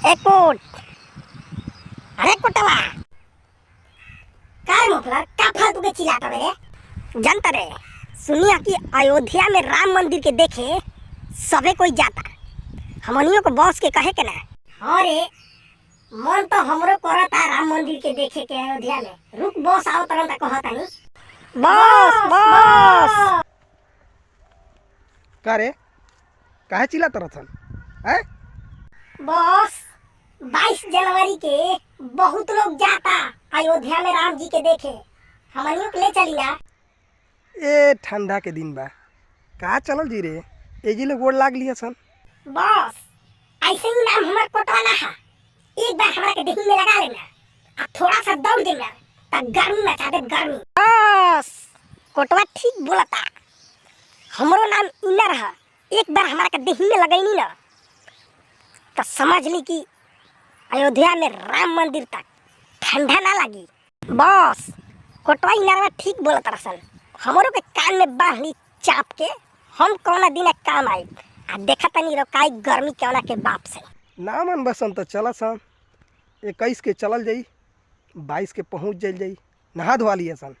एक कोट। अरे कोटवा काय मतलब का फालतू के चिल्लाता रे? जनता रे सुनिया कि अयोध्या में राम मंदिर के देखे सबे कोई जाता, हमनियों को बॉस के कहे के ना। अरे मन तो हमरो करता राम मंदिर के देखे के अयोध्या में। रुक बॉस आओ तरह तक कहता नहीं। बॉस बॉस का रे काहे चिल्लात रहथन हैं? बॉस 22 जनवरी के बहुत लोग जाता अयोध्या में राम जी के देखे, हमनियों के ले चली ना। ए ठंडा के दिन बा का चलल जी रे, एजी ले गोड़ लाग लिया सन। बॉस ऐसे ही नाम हमार कोटवा ना है, एक बार हमारा के देही में लगा लेना और थोड़ा सा दौड़ देना तब गर्मी मचा दे गर्मी। बॉस कोटवा ठीक बोलता, हमरो नाम इनर है, एक बार हमारा के देही में लगैनी ना तो समझ ली कि अयोध्या में राम मंदिर तक ठंडा ना लगी। बॉस कोटवा इनरवा ठीक बोलता रसन, हमरो के कान में बांध ली चाप के, हम कौना दिन काम आई आ देखा तनी रोकाई गर्मी कौना के बाप से। ना मन बसन तो चला सन, 21 के चलल जाई, 22 के पहुँच जाइल जाई, नहा धोवा लिया सन।